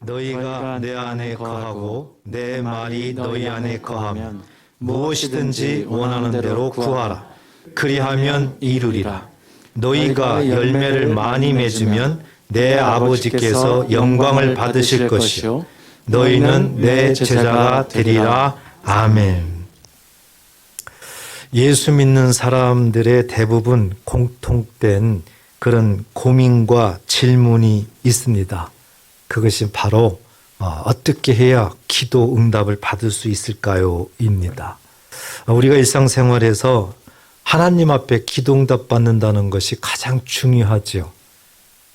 너희가 내 안에 거하고 내 말이 너희 안에 거하면 무엇이든지 원하는 대로 구하라. 그리하면 이루리라. 너희가 열매를 많이 맺으면 내 아버지께서 영광을 받으실 것이요 너희는 내 제자가 되리라. 아멘. 예수 믿는 사람들의 대부분 공통된 그런 고민과 질문이 있습니다. 그것이 바로 어떻게 해야 기도 응답을 받을 수 있을까요? 입니다. 우리가 일상생활에서 하나님 앞에 기도 응답 받는다는 것이 가장 중요하죠.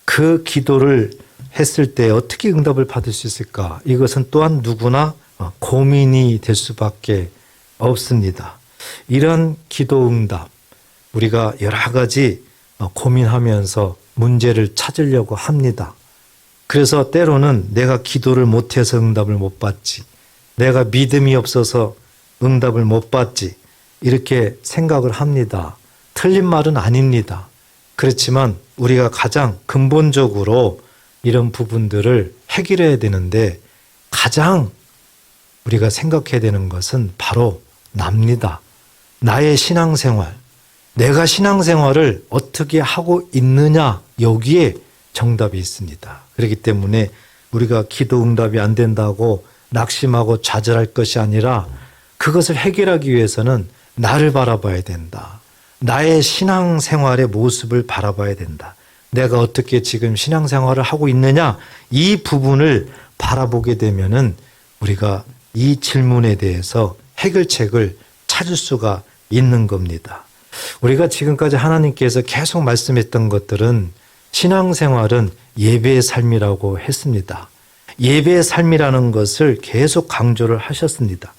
그 기도를 했을 때 어떻게 응답을 받을 수 있을까? 이것은 또한 누구나 고민이 될 수밖에 없습니다. 이런 기도 응답, 우리가 여러 가지 고민하면서 문제를 찾으려고 합니다. 그래서 때로는 내가 기도를 못해서 응답을 못 받지, 내가 믿음이 없어서 응답을 못 받지, 이렇게 생각을 합니다. 틀린 말은 아닙니다. 그렇지만 우리가 가장 근본적으로 이런 부분들을 해결해야 되는데 가장 우리가 생각해야 되는 것은 바로 납니다. 나의 신앙생활, 내가 신앙생활을 어떻게 하고 있느냐, 여기에 정답이 있습니다. 그렇기 때문에 우리가 기도 응답이 안 된다고 낙심하고 좌절할 것이 아니라 그것을 해결하기 위해서는 나를 바라봐야 된다. 나의 신앙생활의 모습을 바라봐야 된다. 내가 어떻게 지금 신앙생활을 하고 있느냐, 이 부분을 바라보게 되면은 우리가 이 질문에 대해서 해결책을 찾을 수가 있는 겁니다. 우리가 지금까지 하나님께서 계속 말씀했던 것들은 신앙생활은 예배의 삶이라고 했습니다. 예배의 삶이라는 것을 계속 강조를 하셨습니다.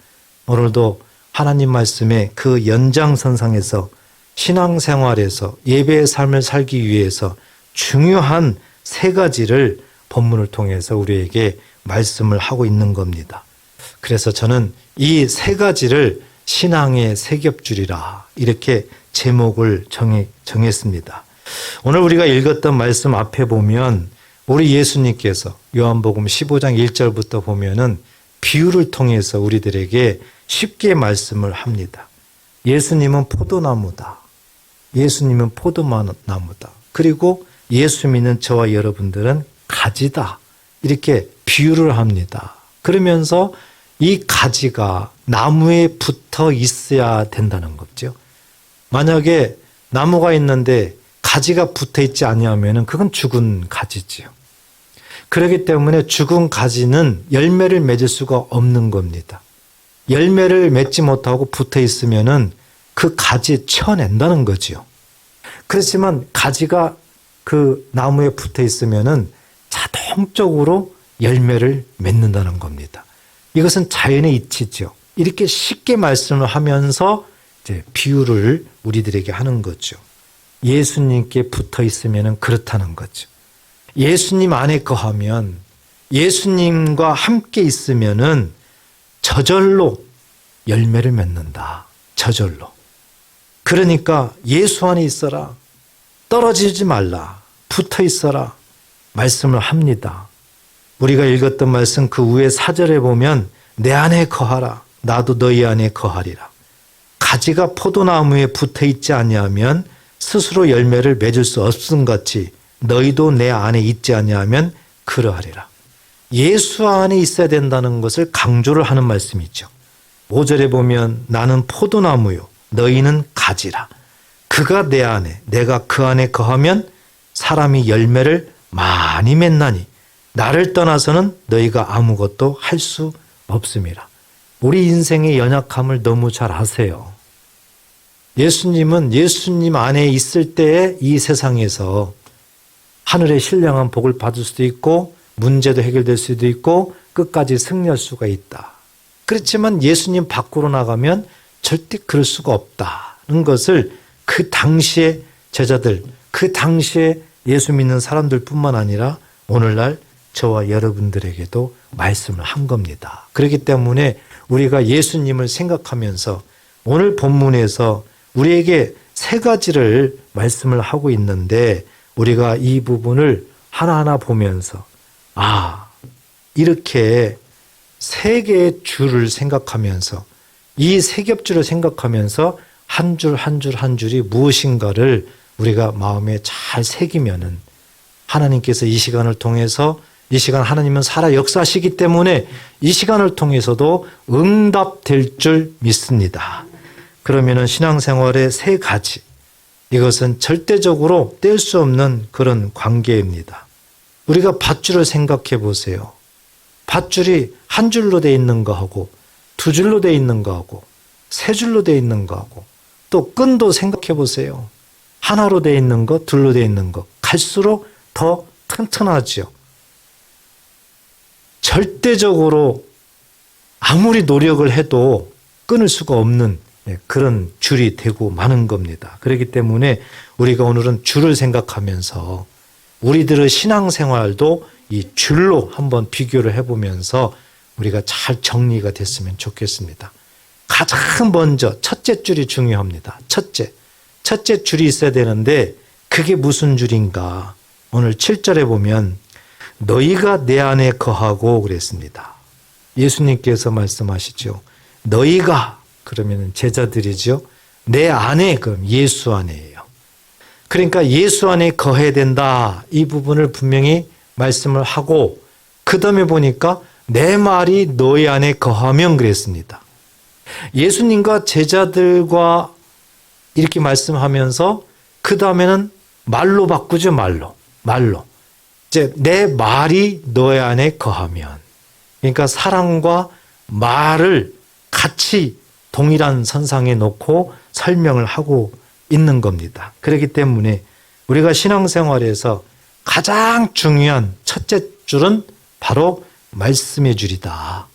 오늘도 하나님 말씀의 그 연장선상에서 신앙생활에서 예배의 삶을 살기 위해서 중요한 세 가지를 본문을 통해서 우리에게 말씀을 하고 있는 겁니다. 그래서 저는 이 세 가지를 신앙의 세 겹줄이라 이렇게 제목을 정했습니다. 오늘 우리가 읽었던 말씀 앞에 보면 우리 예수님께서 요한복음 15장 1절부터 보면은 비유를 통해서 우리들에게 쉽게 말씀을 합니다. 예수님은 포도나무다. 예수님은 포도나무다. 그리고 예수 믿는 저와 여러분들은 가지다. 이렇게 비유를 합니다. 그러면서 이 가지가 나무에 붙어 있어야 된다는 거죠. 만약에 나무가 있는데 가지가 붙어 있지 아니하면 그건 죽은 가지지요. 그렇기 때문에 죽은 가지는 열매를 맺을 수가 없는 겁니다. 열매를 맺지 못하고 붙어 있으면은 그 가지 쳐낸다는 거지요. 그렇지만 가지가 그 나무에 붙어 있으면은 자동적으로 열매를 맺는다는 겁니다. 이것은 자연의 이치죠. 이렇게 쉽게 말씀을 하면서 이제 비유를 우리들에게 하는 거죠. 예수님께 붙어 있으면 그렇다는 거죠. 예수님 안에 거하면, 예수님과 함께 있으면은 저절로 열매를 맺는다. 저절로. 그러니까 예수 안에 있어라. 떨어지지 말라. 붙어 있어라. 말씀을 합니다. 우리가 읽었던 말씀 그 위에 4절에 보면 내 안에 거하라. 나도 너희 안에 거하리라. 가지가 포도나무에 붙어 있지 아니하면 스스로 열매를 맺을 수 없음 같이 너희도 내 안에 있지 아니하면 그러하리라. 예수 안에 있어야 된다는 것을 강조를 하는 말씀이죠. 5절에 보면 나는 포도나무요 너희는 가지라. 그가 내 안에 내가 그 안에 거하면 사람이 열매를 많이 맺나니 나를 떠나서는 너희가 아무것도 할 수 없음이라. 우리 인생의 연약함을 너무 잘 아세요. 예수님은 예수님 안에 있을 때에 이 세상에서 하늘의 신령한 복을 받을 수도 있고 문제도 해결될 수도 있고 끝까지 승리할 수가 있다. 그렇지만 예수님 밖으로 나가면 절대 그럴 수가 없다는 것을 그 당시의 제자들, 그 당시에 예수 믿는 사람들뿐만 아니라 오늘날 저와 여러분들에게도 말씀을 한 겁니다. 그렇기 때문에 우리가 예수님을 생각하면서 오늘 본문에서 우리에게 세 가지를 말씀을 하고 있는데 우리가 이 부분을 하나하나 보면서 이렇게 세 개의 줄을 생각하면서 이 세 겹줄을 생각하면서 한 줄 한 줄 한 줄이 무엇인가를 우리가 마음에 잘 새기면은 하나님께서 이 시간을 통해서 이 시간 하나님은 살아 역사하시기 때문에 이 시간을 통해서도 응답될 줄 믿습니다. 그러면은 신앙생활의 세 가지, 이것은 절대적으로 뗄 수 없는 그런 관계입니다. 우리가 밧줄을 생각해 보세요. 밧줄이 한 줄로 돼 있는 거하고 두 줄로 돼 있는 거하고 세 줄로 돼 있는 거하고 또 끈도 생각해 보세요. 하나로 돼 있는 거, 둘로 돼 있는 거 갈수록 더 튼튼하죠. 절대적으로 아무리 노력을 해도 끊을 수가 없는 그런 줄이 되고 마는 겁니다. 그렇기 때문에 우리가 오늘은 줄을 생각하면서 우리들의 신앙생활도 이 줄로 한번 비교를 해보면서 우리가 잘 정리가 됐으면 좋겠습니다. 가장 먼저 첫째 줄이 중요합니다. 첫째 줄이 있어야 되는데 그게 무슨 줄인가? 오늘 7절에 보면 너희가 내 안에 거하고 그랬습니다. 예수님께서 말씀하시죠. 너희가 그러면 제자들이죠. 내 안에, 그럼 예수 안에예요. 그러니까 예수 안에 거해야 된다. 이 부분을 분명히 말씀을 하고 그 다음에 보니까 내 말이 너희 안에 거하면 그랬습니다. 예수님과 제자들과 이렇게 말씀하면서 그 다음에는 말로 바꾸죠. 말로. 이제 내 말이 너희 안에 거하면, 그러니까 사랑과 말을 같이 동일한 선상에 놓고 설명을 하고 있는 겁니다. 그렇기 때문에 우리가 신앙생활에서 가장 중요한 첫째 줄은 바로 말씀의 줄이다.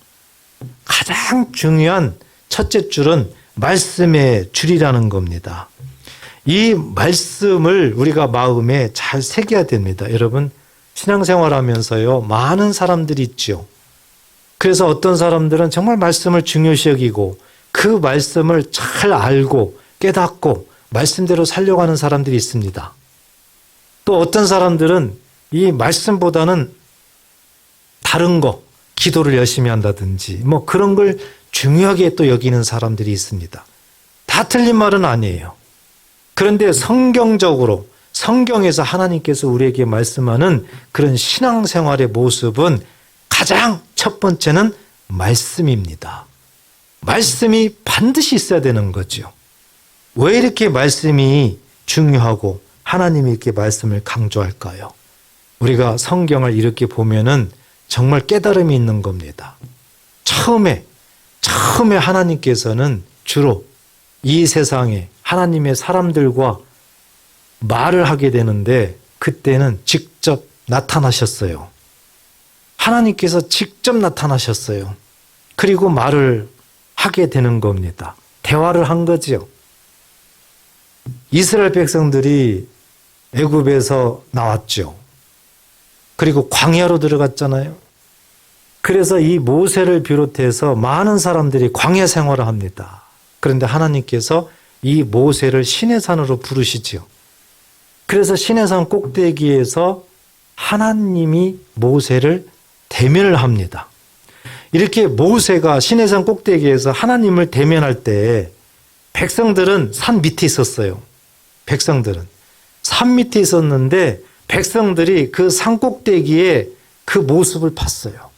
가장 중요한 첫째 줄은 말씀의 줄이라는 겁니다. 이 말씀을 우리가 마음에 잘 새겨야 됩니다. 여러분, 신앙생활 하면서요, 많은 사람들이 있죠. 그래서 어떤 사람들은 정말 말씀을 중요시 여기고 그 말씀을 잘 알고 깨닫고 말씀대로 살려고 하는 사람들이 있습니다. 또 어떤 사람들은 이 말씀보다는 다른 거, 기도를 열심히 한다든지 뭐 그런 걸 중요하게 또 여기는 사람들이 있습니다. 다 틀린 말은 아니에요. 그런데 성경적으로 성경에서 하나님께서 우리에게 말씀하는 그런 신앙생활의 모습은 가장 첫 번째는 말씀입니다. 말씀이 반드시 있어야 되는 거죠. 왜 이렇게 말씀이 중요하고 하나님이 이렇게 말씀을 강조할까요? 우리가 성경을 이렇게 보면은 정말 깨달음이 있는 겁니다. 처음에 하나님께서는 주로 이 세상에 하나님의 사람들과 말을 하게 되는데 그때는 직접 나타나셨어요. 하나님께서 직접 나타나셨어요. 그리고 말을 하게 되는 겁니다. 대화를 한 거지요. 이스라엘 백성들이 애굽에서 나왔죠. 그리고 광야로 들어갔잖아요. 그래서 이 모세를 비롯해서 많은 사람들이 광야 생활을 합니다. 그런데 하나님께서 이 모세를 시내산으로 부르시지요. 그래서 시내산 꼭대기에서 하나님이 모세를 대면을 합니다. 이렇게 모세가 시내산 꼭대기에서 하나님을 대면할 때 백성들은 산 밑에 있었어요. 백성들은 산 밑에 있었는데 백성들이 그 산 꼭대기에 그 모습을 봤어요.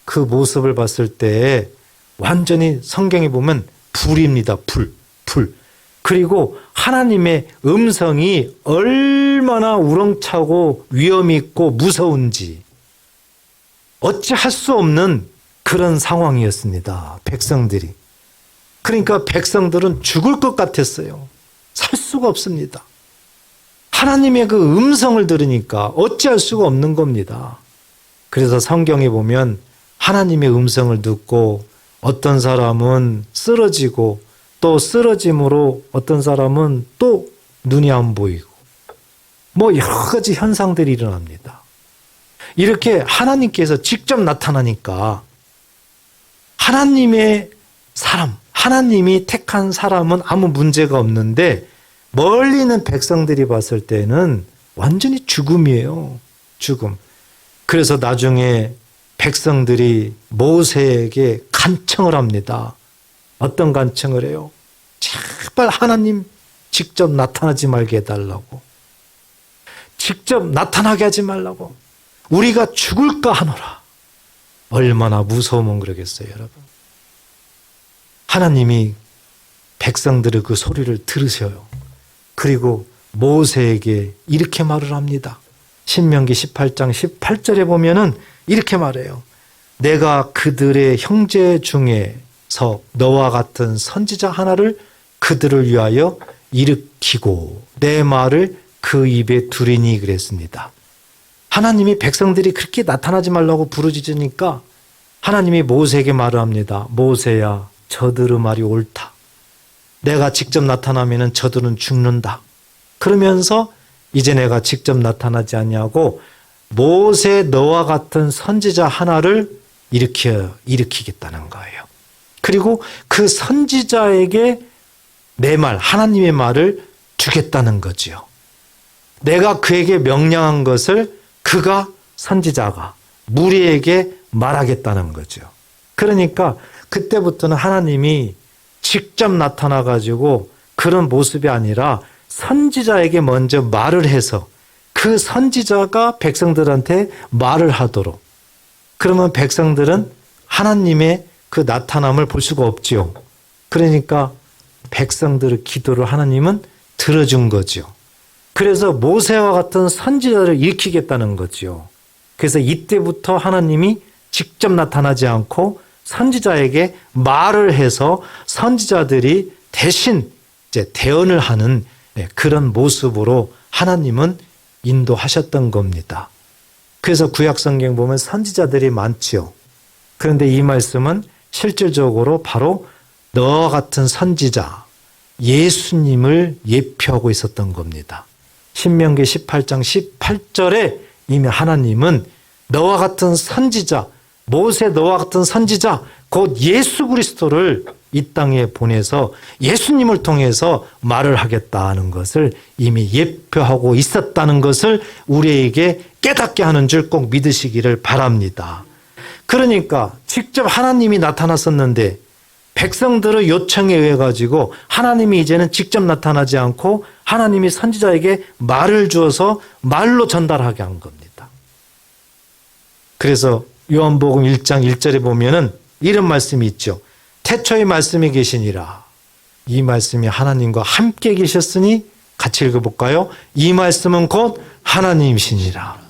그 모습을 봤을 때 완전히 성경에 보면 불입니다. 불. 그리고 하나님의 음성이 얼마나 우렁차고 위험이 있고 무서운지 어찌할 수 없는 그런 상황이었습니다. 백성들이. 그러니까 백성들은 죽을 것 같았어요. 살 수가 없습니다. 하나님의 그 음성을 들으니까 어찌할 수가 없는 겁니다. 그래서 성경에 보면 하나님의 음성을 듣고 어떤 사람은 쓰러지고 또 쓰러짐으로 어떤 사람은 또 눈이 안 보이고 뭐 여러 가지 현상들이 일어납니다. 이렇게 하나님께서 직접 나타나니까 하나님의 사람, 하나님이 택한 사람은 아무 문제가 없는데 멀리 있는 백성들이 봤을 때는 완전히 죽음이에요. 죽음. 그래서 나중에 백성들이 모세에게 간청을 합니다. 어떤 간청을 해요? 제발 하나님 직접 나타나지 말게 해달라고. 직접 나타나게 하지 말라고. 우리가 죽을까 하노라. 얼마나 무서우면 그러겠어요, 여러분. 하나님이 백성들의 그 소리를 들으셔요. 그리고 모세에게 이렇게 말을 합니다. 신명기 18장 18절에 보면은 이렇게 말해요. 내가 그들의 형제 중에서 너와 같은 선지자 하나를 그들을 위하여 일으키고 내 말을 그 입에 두리니 그랬습니다. 하나님이 백성들이 그렇게 나타나지 말라고 부르짖으니까 하나님이 모세에게 말을 합니다. 모세야, 저들의 말이 옳다. 내가 직접 나타나면 저들은 죽는다. 그러면서 이제 내가 직접 나타나지 아니하고 모세 너와 같은 선지자 하나를 일으키겠다는 거예요. 그리고 그 선지자에게 내 말, 하나님의 말을 주겠다는 거지요. 내가 그에게 명령한 것을 그가 선지자가 무리에게 말하겠다는 거죠. 그러니까 그때부터는 하나님이 직접 나타나 가지고 그런 모습이 아니라 선지자에게 먼저 말을 해서 그 선지자가 백성들한테 말을 하도록, 그러면 백성들은 하나님의 그 나타남을 볼 수가 없지요. 그러니까 백성들의 기도를 하나님은 들어준 거죠. 그래서 모세와 같은 선지자를 일으키겠다는 거죠. 그래서 이때부터 하나님이 직접 나타나지 않고 선지자에게 말을 해서 선지자들이 대신 이제 대언을 하는 그런 모습으로 하나님은 인도하셨던 겁니다. 그래서 구약성경 보면 선지자들이 많지요. 그런데 이 말씀은 실질적으로 바로 너와 같은 선지자 예수님을 예표하고 있었던 겁니다. 신명기 18장 18절에 이미 하나님은 너와 같은 선지자, 모세 너와 같은 선지자, 곧 예수 그리스도를 이 땅에 보내서 예수님을 통해서 말을 하겠다는 것을 이미 예표하고 있었다는 것을 우리에게 깨닫게 하는 줄 꼭 믿으시기를 바랍니다. 그러니까 직접 하나님이 나타났었는데 백성들의 요청에 의해 가지고 하나님이 이제는 직접 나타나지 않고 하나님이 선지자에게 말을 주어서 말로 전달하게 한 겁니다. 그래서 요한복음 1장 1절에 보면은 이런 말씀이 있죠. 태초에 말씀이 계시니라. 이 말씀이 하나님과 함께 계셨으니 같이 읽어볼까요? 이 말씀은 곧 하나님이시니라.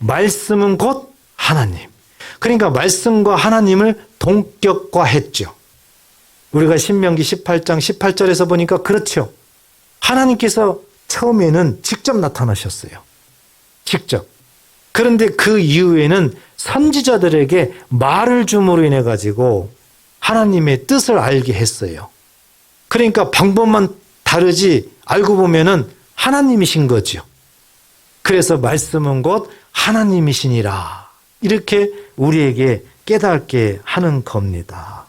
말씀은 곧 하나님. 그러니까 말씀과 하나님을 동격화했죠. 우리가 신명기 18장 18절에서 보니까 그렇죠. 하나님께서 처음에는 직접 나타나셨어요. 직접. 그런데 그 이후에는 선지자들에게 말을 줌으로 인해 가지고 하나님의 뜻을 알게 했어요. 그러니까 방법만 다르지 알고 보면은 하나님이신 거죠. 그래서 말씀은 곧 하나님이시니라. 이렇게 우리에게 깨닫게 하는 겁니다.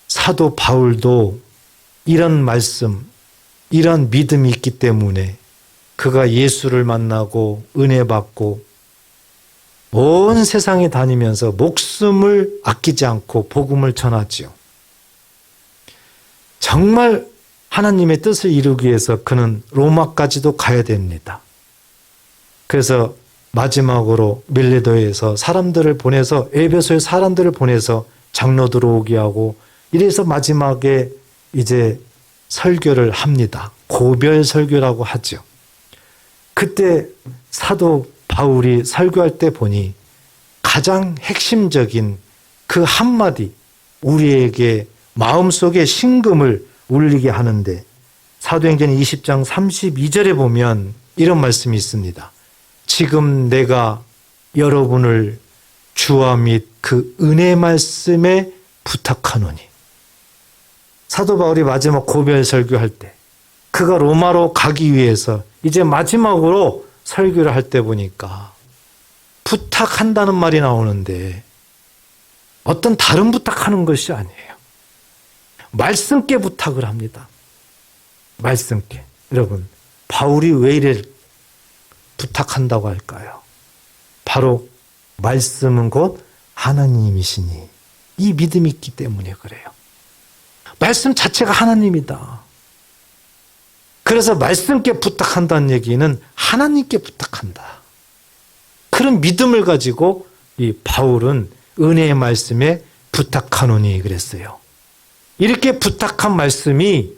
사도 바울도 이런 말씀, 이런 믿음이 있기 때문에 그가 예수를 만나고 은혜 받고 온 세상에 다니면서 목숨을 아끼지 않고 복음을 전하지요. 정말 하나님의 뜻을 이루기 위해서 그는 로마까지도 가야 됩니다. 그래서 마지막으로 밀레도에서 사람들을 보내서 에베소에 사람들을 보내서 장로들 오게 하고 이래서 마지막에 이제 설교를 합니다. 고별 설교라고 하죠. 그때 사도 바울이 설교할 때 보니 가장 핵심적인 그 한마디 우리에게 마음속에 심금을 울리게 하는데 사도행전 20장 32절에 보면 이런 말씀이 있습니다. 지금 내가 여러분을 주와 및 그 은혜 말씀에 부탁하노니. 사도 바울이 마지막 고별 설교할 때 그가 로마로 가기 위해서 이제 마지막으로 설교를 할 때 보니까 부탁한다는 말이 나오는데 어떤 다른 부탁하는 것이 아니에요. 말씀께 부탁을 합니다. 말씀께. 여러분, 바울이 왜 이래 부탁한다고 할까요? 바로 말씀은 곧 하나님이시니. 이 믿음이 있기 때문에 그래요. 말씀 자체가 하나님이다. 그래서 말씀께 부탁한다는 얘기는 하나님께 부탁한다. 그런 믿음을 가지고 이 바울은 은혜의 말씀에 부탁하노니 그랬어요. 이렇게 부탁한 말씀이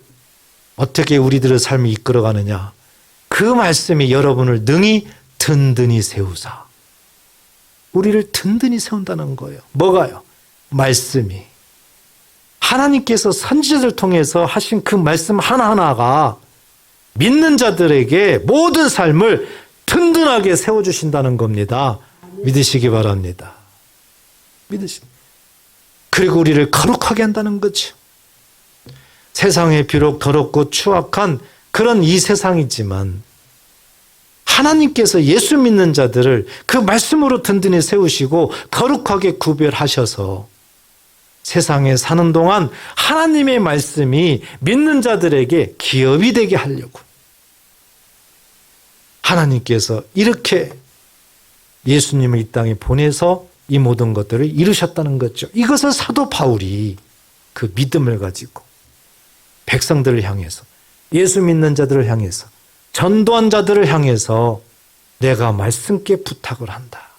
어떻게 우리들의 삶을 이끌어가느냐. 그 말씀이 여러분을 능히 든든히 세우사. 우리를 든든히 세운다는 거예요. 뭐가요? 말씀이. 하나님께서 선지자들 통해서 하신 그 말씀 하나하나가 믿는 자들에게 모든 삶을 든든하게 세워주신다는 겁니다. 믿으시기 바랍니다. 그리고 우리를 거룩하게 한다는 거죠. 세상에 비록 더럽고 추악한 그런 이 세상이지만 하나님께서 예수 믿는 자들을 그 말씀으로 든든히 세우시고 거룩하게 구별하셔서 세상에 사는 동안 하나님의 말씀이 믿는 자들에게 기업이 되게 하려고 하나님께서 이렇게 예수님을 이 땅에 보내서 이 모든 것들을 이루셨다는 거죠. 이것을 사도 바울이 그 믿음을 가지고 백성들을 향해서 예수 믿는 자들을 향해서 전도한 자들을 향해서 내가 말씀께 부탁을 한다.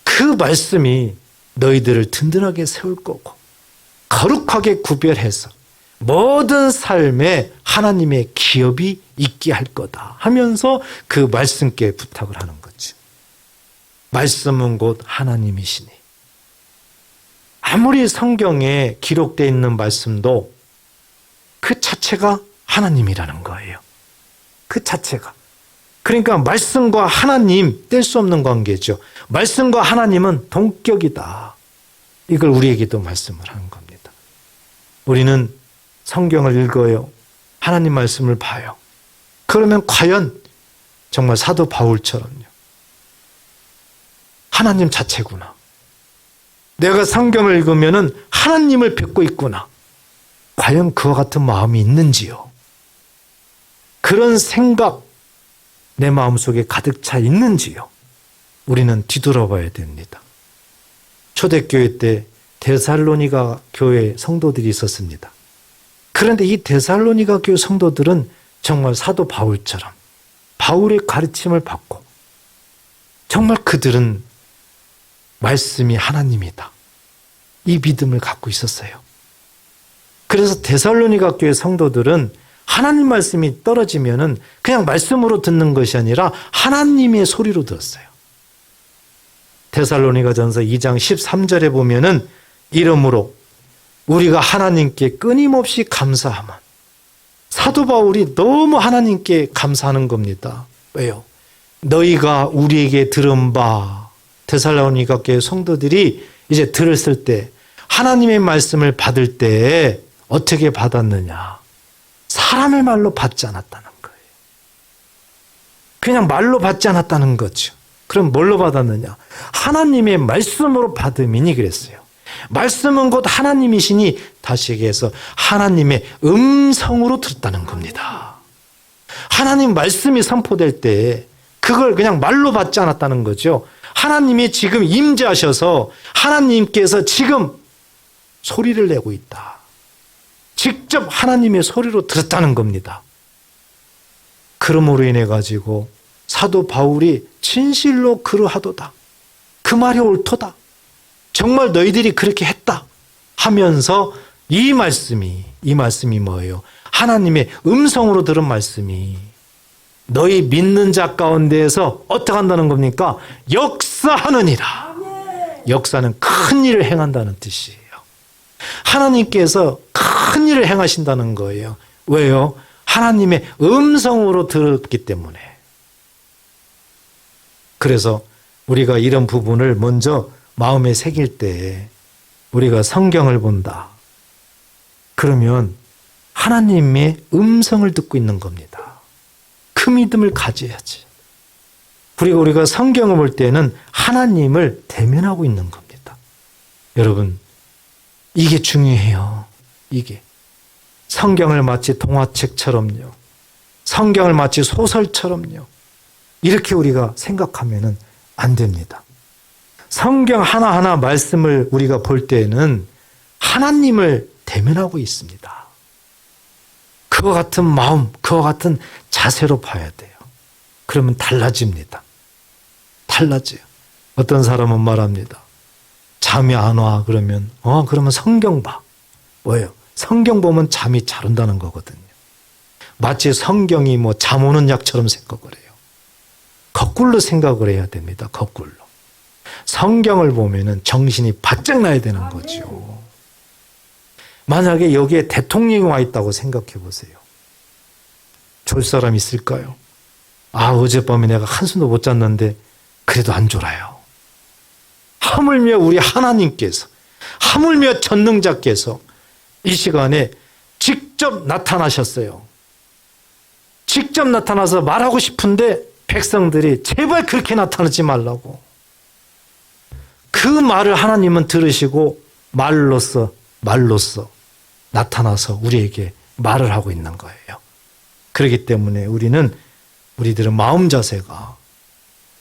그 말씀이 너희들을 든든하게 세울 거고 거룩하게 구별해서 모든 삶에 하나님의 기업이 있게 할 거다 하면서 그 말씀께 부탁을 하는 거죠. 말씀은 곧 하나님이시니. 아무리 성경에 기록되어 있는 말씀도 그 자체가 하나님이라는 거예요. 그 자체가. 그러니까 말씀과 하나님 뗄 수 없는 관계죠. 말씀과 하나님은 동격이다. 이걸 우리에게도 말씀을 하는 겁니다. 우리는 성경을 읽어요. 하나님 말씀을 봐요. 그러면 과연 정말 사도 바울처럼요. 하나님 자체구나. 내가 성경을 읽으면은 하나님을 뵙고 있구나. 과연 그와 같은 마음이 있는지요? 그런 생각 내 마음속에 가득 차 있는지요? 우리는 뒤돌아봐야 됩니다. 초대교회 때 데살로니가 교회 성도들이 있었습니다. 그런데 이 데살로니가 교회 성도들은 정말 사도 바울처럼 바울의 가르침을 받고 정말 그들은 말씀이 하나님이다. 이 믿음을 갖고 있었어요. 그래서 데살로니가 교회 성도들은 하나님 말씀이 떨어지면은 그냥 말씀으로 듣는 것이 아니라 하나님의 소리로 들었어요. 데살로니가전서 2장 13절에 보면은 이러므로 우리가 하나님께 끊임없이 감사하면 사도 바울이 너무 하나님께 감사하는 겁니다. 왜요? 너희가 우리에게 들은 바 데살로니가 교회 성도들이 이제 들었을 때 하나님의 말씀을 받을 때 어떻게 받았느냐? 사람의 말로 받지 않았다는 거예요. 그냥 말로 받지 않았다는 거죠. 그럼 뭘로 받았느냐? 하나님의 말씀으로 받음이니 그랬어요. 말씀은 곧 하나님이시니 다시 얘기해서 하나님의 음성으로 들었다는 겁니다. 하나님 말씀이 선포될 때 그걸 그냥 말로 받지 않았다는 거죠. 하나님이 지금 임재하셔서 하나님께서 지금 소리를 내고 있다. 직접 하나님의 소리로 들었다는 겁니다. 그러므로 인해 가지고 사도 바울이 진실로 그러하도다. 그 말이 옳도다. 정말 너희들이 그렇게 했다 하면서 이 말씀이 뭐예요? 하나님의 음성으로 들은 말씀이 너희 믿는 자 가운데에서 어떻게 한다는 겁니까? 역사하느니라. 역사는 큰 일을 행한다는 뜻이에요. 하나님께서 큰 일을 행하신다는 거예요. 왜요? 하나님의 음성으로 들었기 때문에. 그래서 우리가 이런 부분을 먼저 마음에 새길 때 우리가 성경을 본다. 그러면 하나님의 음성을 듣고 있는 겁니다. 그 믿음을 가져야지. 그리고 우리가 성경을 볼 때는 하나님을 대면하고 있는 겁니다. 여러분, 이게 중요해요. 이게. 성경을 마치 동화책처럼요. 성경을 마치 소설처럼요. 이렇게 우리가 생각하면 안 됩니다. 성경 하나하나 말씀을 우리가 볼 때에는 하나님을 대면하고 있습니다. 그와 같은 마음, 그와 같은 자세로 봐야 돼요. 그러면 달라집니다. 달라져요. 어떤 사람은 말합니다. 잠이 안 와. 그러면 그러면 성경 봐. 뭐예요? 성경 보면 잠이 잘 온다는 거거든요. 마치 성경이 뭐 잠 오는 약처럼 생각을 해요. 거꾸로 생각을 해야 됩니다. 거꾸로. 성경을 보면은 정신이 바짝 나야 되는 거죠. 만약에 여기에 대통령이 와 있다고 생각해 보세요. 졸 사람 있을까요? 어젯밤에 내가 한숨도 못 잤는데 그래도 안 졸아요. 하물며 우리 하나님께서, 하물며 전능자께서 이 시간에 직접 나타나셨어요. 직접 나타나서 말하고 싶은데 백성들이 제발 그렇게 나타나지 말라고. 그 말을 하나님은 들으시고 말로써 나타나서 우리에게 말을 하고 있는 거예요. 그렇기 때문에 우리들의 마음 자세가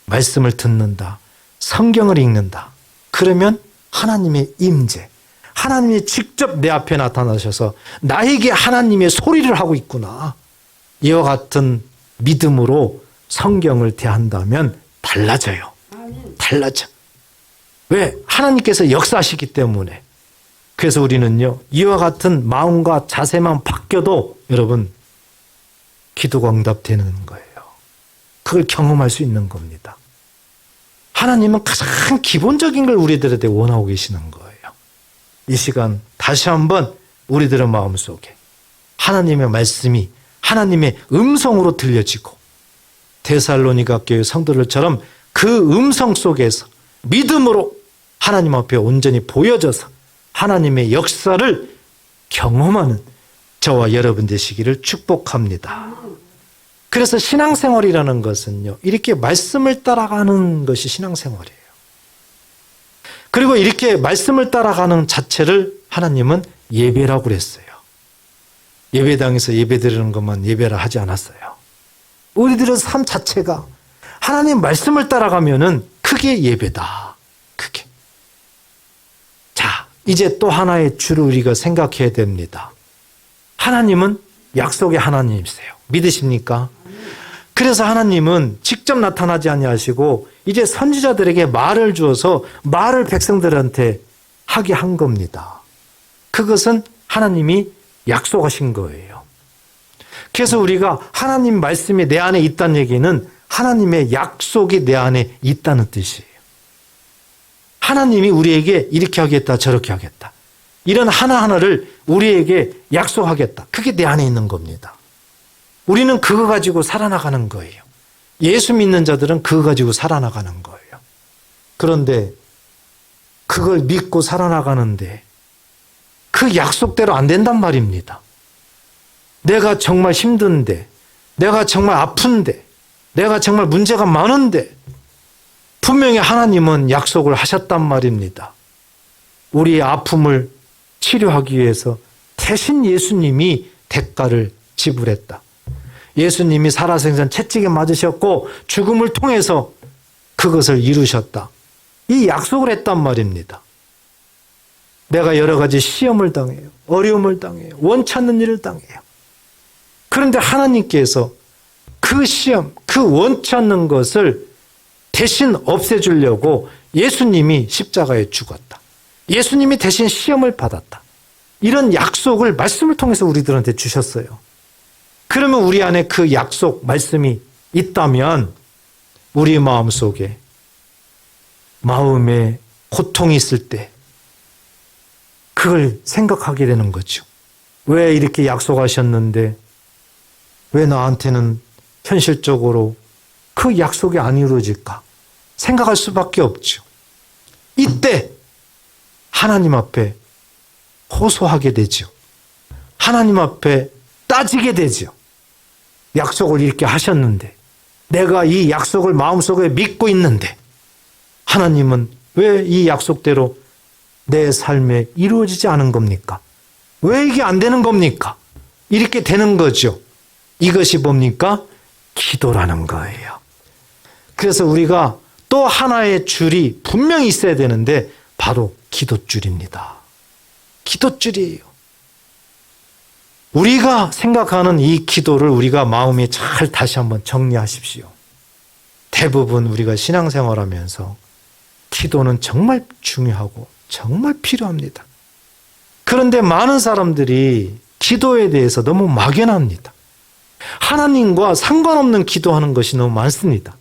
말씀을 듣는다, 성경을 읽는다. 그러면 하나님의 임재, 하나님이 직접 내 앞에 나타나셔서 나에게 하나님의 소리를 하고 있구나. 이와 같은 믿음으로 성경을 대한다면 달라져요. 달라져. 왜? 하나님께서 역사하시기 때문에. 그래서 우리는요, 이와 같은 마음과 자세만 바뀌어도 여러분, 기도가 응답되는 거예요. 그걸 경험할 수 있는 겁니다. 하나님은 가장 기본적인 걸 우리들에게 원하고 계시는 거예요. 이 시간 다시 한번 우리들의 마음속에 하나님의 말씀이 하나님의 음성으로 들려지고 데살로니가 교회 성도들처럼 그 음성 속에서 믿음으로 하나님 앞에 온전히 보여져서 하나님의 역사를 경험하는 저와 여러분 되시기를 축복합니다. 그래서 신앙생활이라는 것은요, 이렇게 말씀을 따라가는 것이 신앙생활이에요. 그리고 이렇게 말씀을 따라가는 자체를 하나님은 예배라고 그랬어요. 예배당에서 예배드리는 것만 예배라 하지 않았어요. 우리들의 삶 자체가 하나님 말씀을 따라가면은 그게 예배다. 그게. 자, 이제 또 하나의 줄을 우리가 생각해야 됩니다. 하나님은 약속의 하나님이세요. 믿으십니까? 그래서 하나님은 직접 나타나지 아니하시고 이제 선지자들에게 말을 주어서 말을 백성들한테 하게 한 겁니다. 그것은 하나님이 약속하신 거예요. 그래서 우리가 하나님 말씀이 내 안에 있다는 얘기는 하나님의 약속이 내 안에 있다는 뜻이에요. 하나님이 우리에게 이렇게 하겠다, 저렇게 하겠다. 이런 하나하나를 우리에게 약속하겠다. 그게 내 안에 있는 겁니다. 우리는 그거 가지고 살아나가는 거예요. 예수 믿는 자들은 그거 가지고 살아나가는 거예요. 그런데 그걸 믿고 살아나가는데 그 약속대로 안 된단 말입니다. 내가 정말 힘든데, 내가 정말 아픈데, 내가 정말 문제가 많은데 분명히 하나님은 약속을 하셨단 말입니다. 우리의 아픔을 치료하기 위해서 대신 예수님이 대가를 지불했다. 예수님이 살아생전 채찍에 맞으셨고 죽음을 통해서 그것을 이루셨다. 이 약속을 했단 말입니다. 내가 여러 가지 시험을 당해요. 어려움을 당해요. 원치 않는 일을 당해요. 그런데 하나님께서 그 시험, 그 원치 않는 것을 대신 없애주려고 예수님이 십자가에 죽었다. 예수님이 대신 시험을 받았다. 이런 약속을 말씀을 통해서 우리들한테 주셨어요. 그러면 우리 안에 그 약속, 말씀이 있다면 우리 마음속에 마음에 고통이 있을 때 그걸 생각하게 되는 거죠. 왜 이렇게 약속하셨는데 왜 나한테는 현실적으로 그 약속이 안 이루어질까? 생각할 수밖에 없죠. 이때 하나님 앞에 호소하게 되죠. 하나님 앞에 따지게 되죠. 약속을 이렇게 하셨는데 내가 이 약속을 마음속에 믿고 있는데 하나님은 왜 이 약속대로 내 삶에 이루어지지 않은 겁니까? 왜 이게 안 되는 겁니까? 이렇게 되는 거죠. 이것이 뭡니까? 기도라는 거예요. 그래서 우리가 또 하나의 줄이 분명히 있어야 되는데 바로 기도줄입니다. 기도줄이에요. 우리가 생각하는 이 기도를 우리가 마음에 잘 다시 한번 정리하십시오. 대부분 우리가 신앙생활하면서 기도는 정말 중요하고 정말 필요합니다. 그런데 많은 사람들이 기도에 대해서 너무 막연합니다. 하나님과 상관없는 기도하는 것이 너무 많습니다.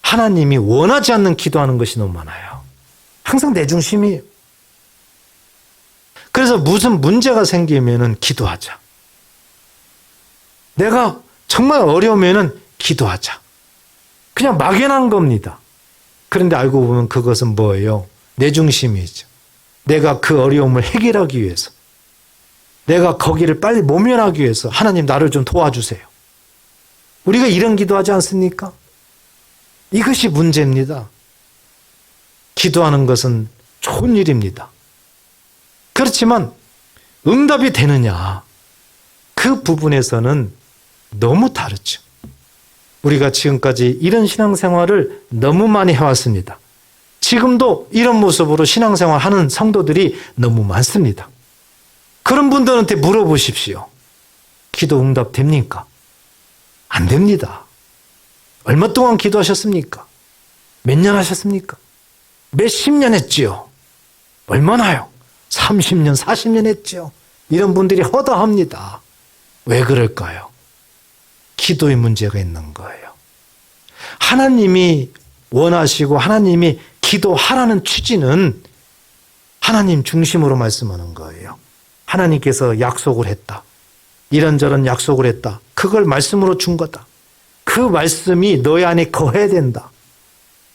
하나님이 원하지 않는 기도하는 것이 너무 많아요. 항상 내 중심이에요. 그래서 무슨 문제가 생기면은 기도하자. 내가 정말 어려우면은 기도하자. 그냥 막연한 겁니다. 그런데 알고 보면 그것은 뭐예요? 내 중심이죠. 내가 그 어려움을 해결하기 위해서, 내가 거기를 빨리 모면하기 위해서 하나님 나를 좀 도와주세요. 우리가 이런 기도하지 않습니까? 이것이 문제입니다. 기도하는 것은 좋은 일입니다. 그렇지만 응답이 되느냐? 그 부분에서는 너무 다르죠. 우리가 지금까지 이런 신앙생활을 너무 많이 해왔습니다. 지금도 이런 모습으로 신앙생활 하는 성도들이 너무 많습니다. 그런 분들한테 물어보십시오. 기도 응답 됩니까? 안 됩니다. 얼마 동안 기도하셨습니까? 몇 년 하셨습니까? 몇십 년 했지요. 얼마나요? 30년, 40년 했지요. 이런 분들이 허다합니다. 왜 그럴까요? 기도의 문제가 있는 거예요. 하나님이 원하시고 하나님이 기도하라는 취지는 하나님 중심으로 말씀하는 거예요. 하나님께서 약속을 했다. 이런저런 약속을 했다. 그걸 말씀으로 준 거다. 그 말씀이 너희 안에 거해야 된다.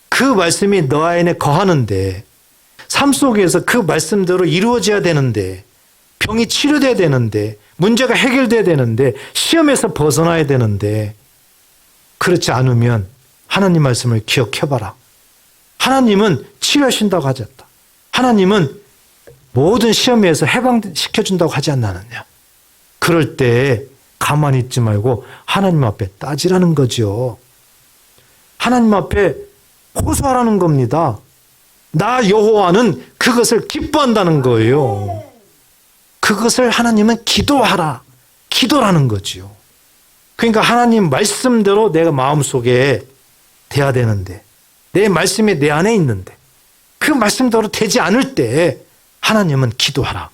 그 말씀이 너 안에 거하는데 삶 속에서 그 말씀대로 이루어져야 되는데 병이 치료돼야 되는데 문제가 해결돼야 되는데 시험에서 벗어나야 되는데 그렇지 않으면 하나님 말씀을 기억해봐라. 하나님은 치료하신다고 하셨다. 하나님은 모든 시험에서 해방시켜준다고 하지 않느냐. 그럴 때 가만히 있지 말고 하나님 앞에 따지라는 거죠. 하나님 앞에 호소하라는 겁니다. 나 여호와는 그것을 기뻐한다는 거예요. 그것을 하나님은 기도하라. 기도라는 거지요. 그러니까 하나님 말씀대로 내가 마음속에 돼야 되는데 내 말씀이 내 안에 있는데 그 말씀대로 되지 않을 때 하나님은 기도하라.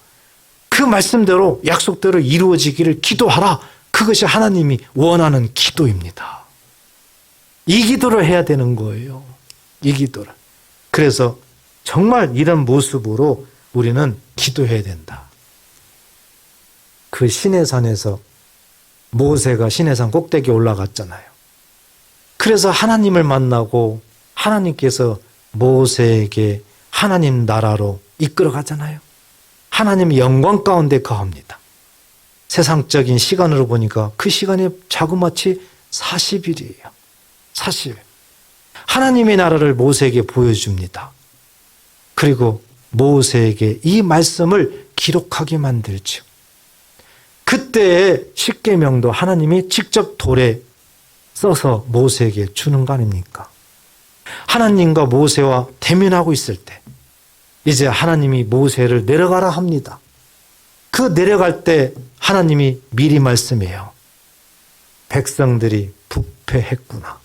그 말씀대로 약속대로 이루어지기를 기도하라. 그것이 하나님이 원하는 기도입니다. 이 기도를 해야 되는 거예요. 이 기도를. 그래서 정말 이런 모습으로 우리는 기도해야 된다. 그 시내산에서 모세가 시내산 꼭대기에 올라갔잖아요. 그래서 하나님을 만나고 하나님께서 모세에게 하나님 나라로 이끌어 가잖아요. 하나님의 영광 가운데 거합니다. 세상적인 시간으로 보니까 그 시간이 자그마치 40일이에요. 40일. 하나님의 나라를 모세에게 보여줍니다. 그리고 모세에게 이 말씀을 기록하게 만들죠. 그때의 십계명도 하나님이 직접 돌에 써서 모세에게 주는 거 아닙니까? 하나님과 모세와 대면하고 있을 때 이제 하나님이 모세를 내려가라 합니다. 그 내려갈 때 하나님이 미리 말씀해요. 백성들이 부패했구나.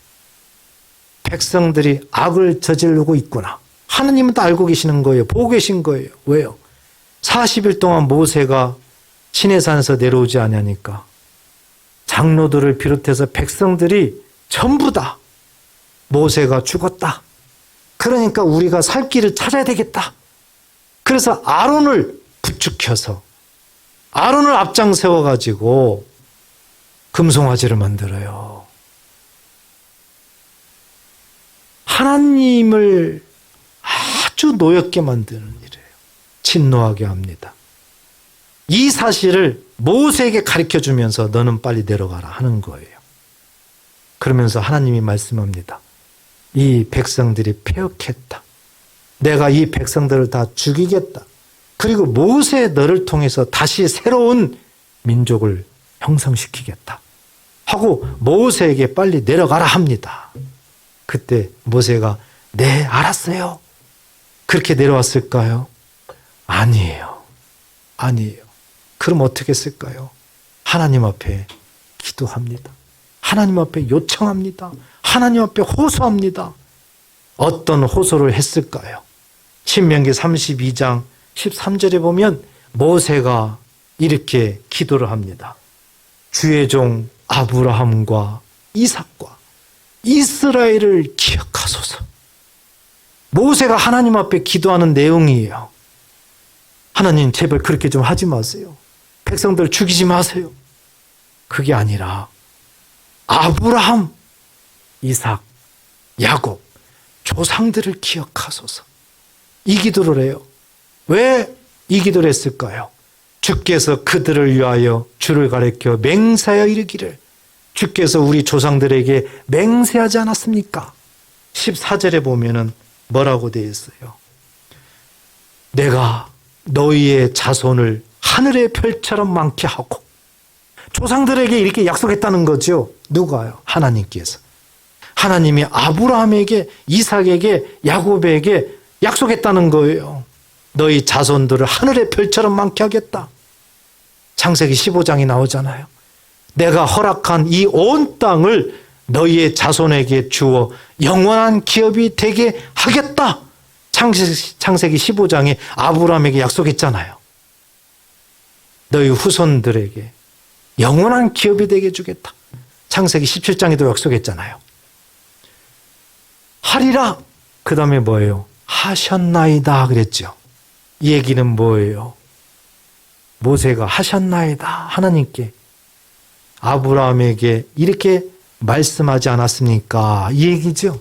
백성들이 악을 저지르고 있구나. 하나님은 다 알고 계시는 거예요. 보고 계신 거예요. 왜요? 40일 동안 모세가 시내산에서 내려오지 않으니까 장로들을 비롯해서 백성들이 전부 다 모세가 죽었다. 그러니까 우리가 살 길을 찾아야 되겠다. 그래서 아론을 부축해서 아론을 앞장 세워가지고 금송아지를 만들어요. 하나님을 아주 노엽게 만드는 일이에요. 진노하게 합니다. 이 사실을 모세에게 가르쳐주면서 너는 빨리 내려가라 하는 거예요. 그러면서 하나님이 말씀합니다. 이 백성들이 패역했다. 내가 이 백성들을 다 죽이겠다. 그리고 모세 너를 통해서 다시 새로운 민족을 형성시키겠다. 하고 모세에게 빨리 내려가라 합니다. 그때 모세가 네, 알았어요. 그렇게 내려왔을까요? 아니에요. 아니에요. 그럼 어떻게 했을까요? 하나님 앞에 기도합니다. 하나님 앞에 요청합니다. 하나님 앞에 호소합니다. 어떤 호소를 했을까요? 신명기 32장 13절에 보면 모세가 이렇게 기도를 합니다. 주의 종 아브라함과 이삭과 이스라엘을 기억하소서. 모세가 하나님 앞에 기도하는 내용이에요. 하나님 제발 그렇게 좀 하지 마세요. 백성들 죽이지 마세요. 그게 아니라 아브라함, 이삭, 야곱 조상들을 기억하소서. 이 기도를 해요. 왜 이 기도를 했을까요? 주께서 그들을 위하여 주를 가리켜 맹세하여 이르기를 주께서 우리 조상들에게 맹세하지 않았습니까? 14절에 보면은 뭐라고 되어 있어요? 내가 너희의 자손을 하늘의 별처럼 많게 하고 조상들에게 이렇게 약속했다는 거죠. 누가요? 하나님께서. 하나님이 아브라함에게, 이삭에게, 야곱에게 약속했다는 거예요. 너희 자손들을 하늘의 별처럼 많게 하겠다. 창세기 15장이 나오잖아요. 내가 허락한 이 온 땅을 너희의 자손에게 주어 영원한 기업이 되게 하겠다. 창세기 15장에 아브라함에게 약속했잖아요. 너희 후손들에게 영원한 기업이 되게 해주겠다. 창세기 17장에도 약속했잖아요. 하리라. 그 다음에 뭐예요? 하셨나이다 그랬죠. 이 얘기는 뭐예요? 모세가 하셨나이다. 하나님께 아브라함에게 이렇게 말씀하지 않았습니까? 이 얘기죠.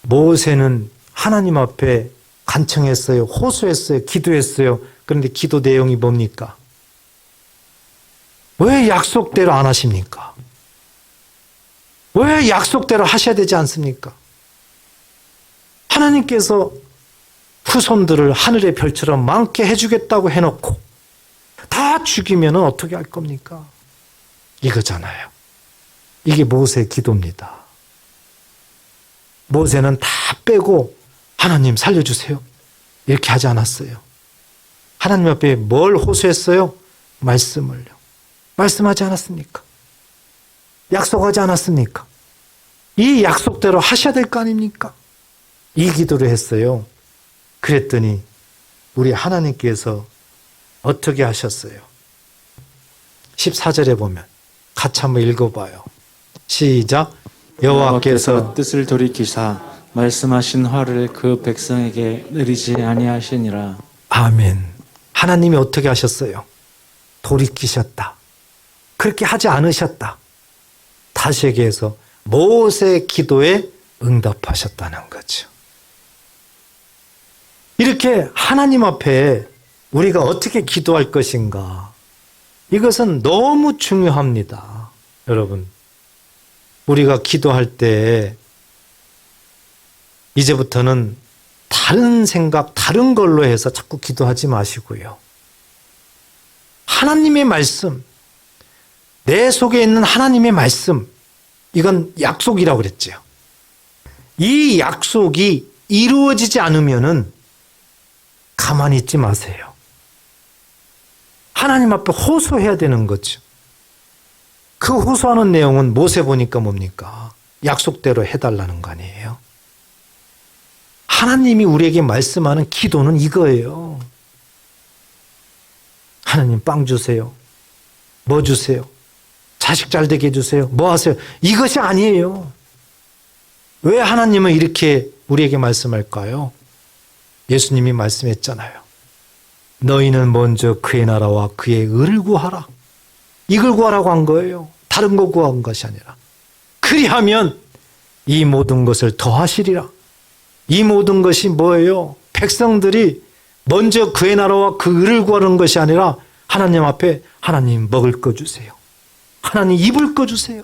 모세는 하나님 앞에 간청했어요. 호소했어요. 기도했어요. 그런데 기도 내용이 뭡니까? 왜 약속대로 안 하십니까? 왜 약속대로 하셔야 되지 않습니까? 하나님께서 후손들을 하늘의 별처럼 많게 해주겠다고 해놓고 다 죽이면 어떻게 할 겁니까? 이거잖아요. 이게 모세의 기도입니다. 모세는 다 빼고 하나님 살려주세요. 이렇게 하지 않았어요. 하나님 앞에 뭘 호소했어요? 말씀을요. 말씀하지 않았습니까? 약속하지 않았습니까? 이 약속대로 하셔야 될 거 아닙니까? 이 기도를 했어요. 그랬더니 우리 하나님께서 어떻게 하셨어요? 14절에 보면 같이 한번 읽어봐요. 시작. 여호와께서 뜻을 돌이키사 말씀하신 화를 그 백성에게 내리지 아니하시니라. 아멘. 하나님이 어떻게 하셨어요? 돌이키셨다. 그렇게 하지 않으셨다. 다시 얘기해서 모세의 기도에 응답하셨다는 거죠. 이렇게 하나님 앞에 우리가 어떻게 기도할 것인가? 이것은 너무 중요합니다. 여러분, 우리가 기도할 때 이제부터는 다른 생각, 다른 걸로 해서 자꾸 기도하지 마시고요. 하나님의 말씀, 내 속에 있는 하나님의 말씀, 이건 약속이라고 그랬죠. 이 약속이 이루어지지 않으면은 가만히 있지 마세요. 하나님 앞에 호소해야 되는 거죠. 그 호소하는 내용은 모세 보니까 뭡니까? 약속대로 해달라는 거 아니에요? 하나님이 우리에게 말씀하는 기도는 이거예요. 하나님 빵 주세요. 뭐 주세요? 자식 잘 되게 해주세요. 뭐 하세요? 이것이 아니에요. 왜 하나님은 이렇게 우리에게 말씀할까요? 예수님이 말씀했잖아요. 너희는 먼저 그의 나라와 그의 의를 구하라. 이걸 구하라고 한 거예요. 다른 거 구한 것이 아니라. 그리하면 이 모든 것을 더하시리라. 이 모든 것이 뭐예요? 백성들이 먼저 그의 나라와 그 의를 구하는 것이 아니라 하나님 앞에 하나님 먹을 거 주세요. 하나님 입을 거 주세요.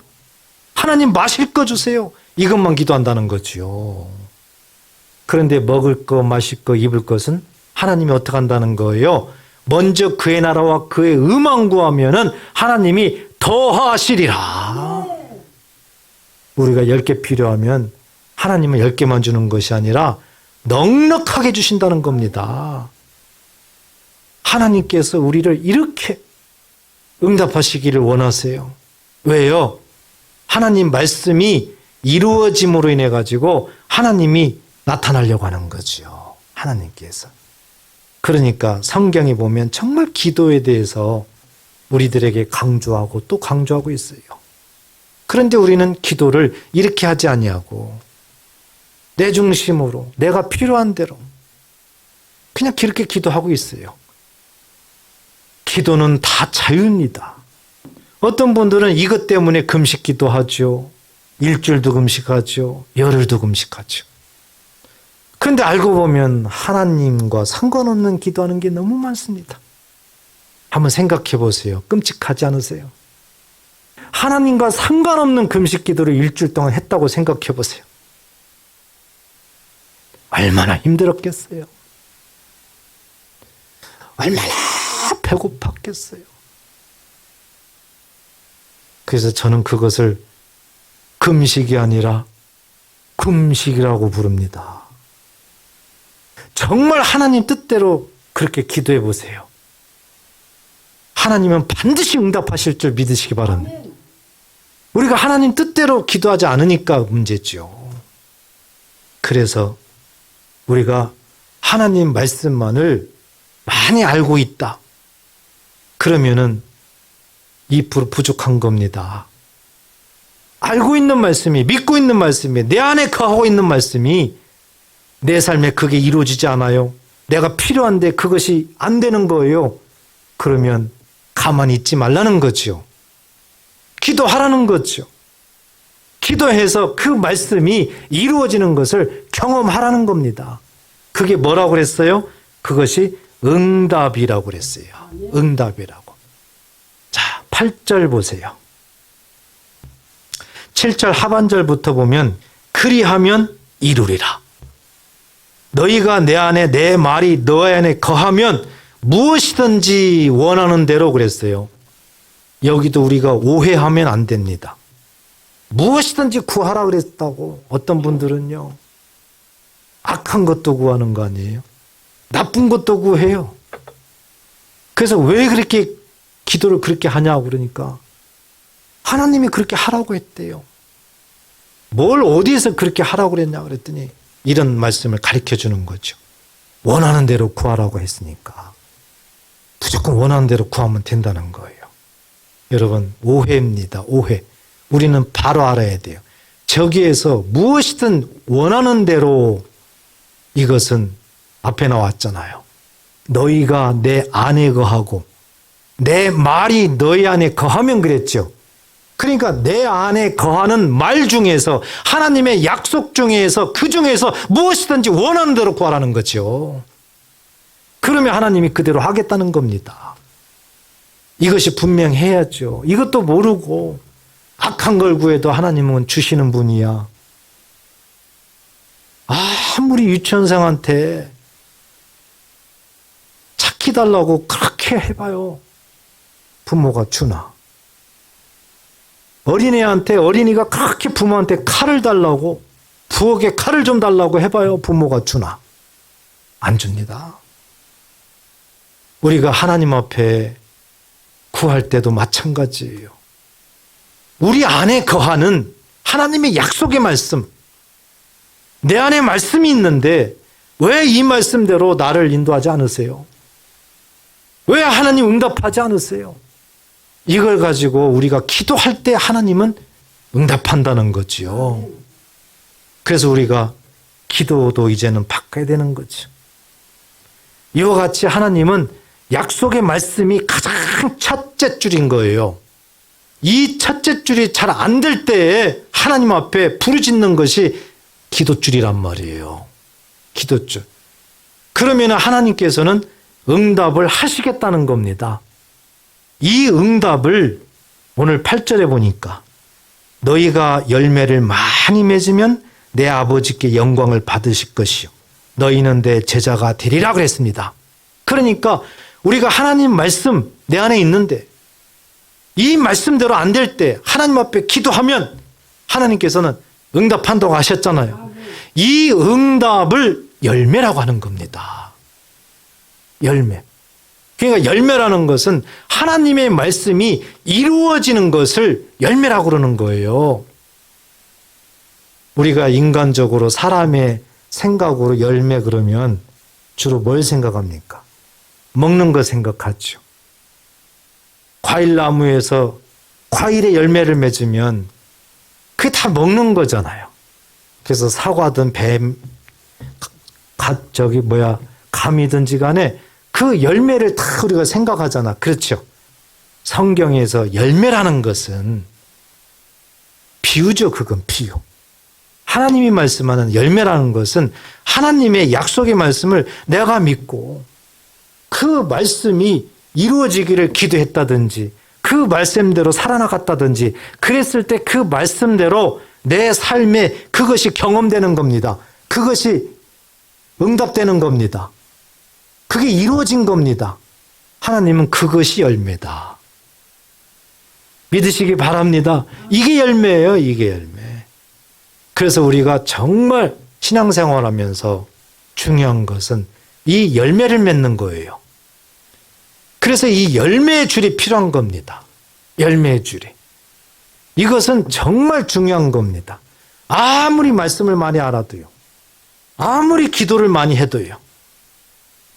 하나님 마실 거 주세요. 이것만 기도한다는 거죠. 그런데 먹을 거, 마실 거, 입을 것은 하나님이 어떻게 한다는 거예요? 먼저 그의 나라와 그의 의만 구하면은 하나님이 더하시리라. 우리가 10개 필요하면 하나님은 10개만 주는 것이 아니라 넉넉하게 주신다는 겁니다. 하나님께서 우리를 이렇게 응답하시기를 원하세요. 왜요? 하나님 말씀이 이루어짐으로 인해 가지고 하나님이 나타나려고 하는 거죠. 하나님께서. 그러니까 성경에 보면 정말 기도에 대해서 우리들에게 강조하고 또 강조하고 있어요. 그런데 우리는 기도를 이렇게 하지 아니하고 내 중심으로 내가 필요한 대로 그냥 그렇게 기도하고 있어요. 기도는 다 자유입니다. 어떤 분들은 이것 때문에 금식 기도하죠. 일주일도 금식하죠. 열흘도 금식하죠. 그런데 알고 보면 하나님과 상관없는 기도하는 게 너무 많습니다. 한번 생각해 보세요. 끔찍하지 않으세요? 하나님과 상관없는 금식 기도를 일주일 동안 했다고 생각해 보세요. 얼마나 힘들었겠어요? 얼마나 배고팠겠어요? 그래서 저는 그것을 금식이 아니라 금식이라고 부릅니다. 정말 하나님 뜻대로 그렇게 기도해 보세요. 하나님은 반드시 응답하실 줄 믿으시기 바랍니다. 우리가 하나님 뜻대로 기도하지 않으니까 문제죠. 그래서 우리가 하나님 말씀만을 많이 알고 있다. 그러면은 2% 부족한 겁니다. 알고 있는 말씀이, 믿고 있는 말씀이, 내 안에 거하고 있는 말씀이 내 삶에 그게 이루어지지 않아요. 내가 필요한데 그것이 안 되는 거예요. 그러면 가만히 있지 말라는 거죠. 기도하라는 거죠. 기도해서 그 말씀이 이루어지는 것을 경험하라는 겁니다. 그게 뭐라고 그랬어요? 그것이 응답이라고 그랬어요. 응답이라고. 자, 8절 보세요. 7절 하반절부터 보면 그리하면 이루리라. 너희가 내 안에 내 말이 너희 안에 거하면 무엇이든지 원하는 대로 그랬어요. 여기도 우리가 오해하면 안 됩니다. 무엇이든지 구하라 그랬다고. 어떤 분들은요, 악한 것도 구하는 거 아니에요? 나쁜 것도 구해요. 그래서 왜 그렇게 기도를 그렇게 하냐고 그러니까 하나님이 그렇게 하라고 했대요. 뭘 어디에서 그렇게 하라고 그랬냐 그랬더니 이런 말씀을 가르쳐 주는 거죠. 원하는 대로 구하라고 했으니까 무조건 원하는 대로 구하면 된다는 거예요. 여러분, 오해입니다. 오해. 우리는 바로 알아야 돼요. 저기에서 무엇이든 원하는 대로, 이것은 앞에 나왔잖아요. 너희가 내 안에 거하고 내 말이 너희 안에 거하면 그랬죠. 그러니까 내 안에 거하는 말 중에서, 하나님의 약속 중에서, 그 중에서 무엇이든지 원하는 대로 구하라는 거죠. 그러면 하나님이 그대로 하겠다는 겁니다. 이것이 분명해야죠. 이것도 모르고 악한 걸 구해도 하나님은 주시는 분이야. 아무리 유치원생한테 차키 달라고 그렇게 해봐요. 부모가 주나? 어린애한테, 어린이가 그렇게 부모한테 칼을 달라고, 부엌에 칼을 좀 달라고 해봐요. 부모가 주나? 안 줍니다. 우리가 하나님 앞에 구할 때도 마찬가지예요. 우리 안에 거하는 하나님의 약속의 말씀, 내 안에 말씀이 있는데 왜 이 말씀대로 나를 인도하지 않으세요? 왜 하나님 응답하지 않으세요? 이걸 가지고 우리가 기도할 때 하나님은 응답한다는 거지요. 그래서 우리가 기도도 이제는 바꿔야 되는 거죠. 이와 같이 하나님은 약속의 말씀이 가장 첫째 줄인 거예요. 이 첫째 줄이 잘 안 될 때에 하나님 앞에 부르짖는 것이 기도줄이란 말이에요. 기도줄. 그러면 하나님께서는 응답을 하시겠다는 겁니다. 이 응답을 오늘 8절에 보니까 너희가 열매를 많이 맺으면 내 아버지께 영광을 받으실 것이요 너희는 내 제자가 되리라 그랬습니다. 그러니까 우리가 하나님 말씀 내 안에 있는데 이 말씀대로 안 될 때 하나님 앞에 기도하면 하나님께서는 응답한다고 하셨잖아요. 이 응답을 열매라고 하는 겁니다. 열매. 그러니까 열매라는 것은 하나님의 말씀이 이루어지는 것을 열매라고 그러는 거예요. 우리가 인간적으로 사람의 생각으로 열매 그러면 주로 뭘 생각합니까? 먹는 거 생각하죠. 과일나무에서 과일의 열매를 맺으면 그게 다 먹는 거잖아요. 그래서 사과든 감이든지 간에 그 열매를 다 우리가 생각하잖아. 그렇죠. 성경에서 열매라는 것은 비유죠. 그건 비유. 하나님이 말씀하는 열매라는 것은 하나님의 약속의 말씀을 내가 믿고 그 말씀이 이루어지기를 기도했다든지 그 말씀대로 살아나갔다든지 그랬을 때 그 말씀대로 내 삶에 그것이 경험되는 겁니다. 그것이 응답되는 겁니다. 그게 이루어진 겁니다. 하나님은 그것이 열매다. 믿으시기 바랍니다. 이게 열매예요. 이게 열매. 그래서 우리가 정말 신앙생활하면서 중요한 것은 이 열매를 맺는 거예요. 그래서 이 열매의 줄이 필요한 겁니다. 열매의 줄이. 이것은 정말 중요한 겁니다. 아무리 말씀을 많이 알아도요. 아무리 기도를 많이 해도요.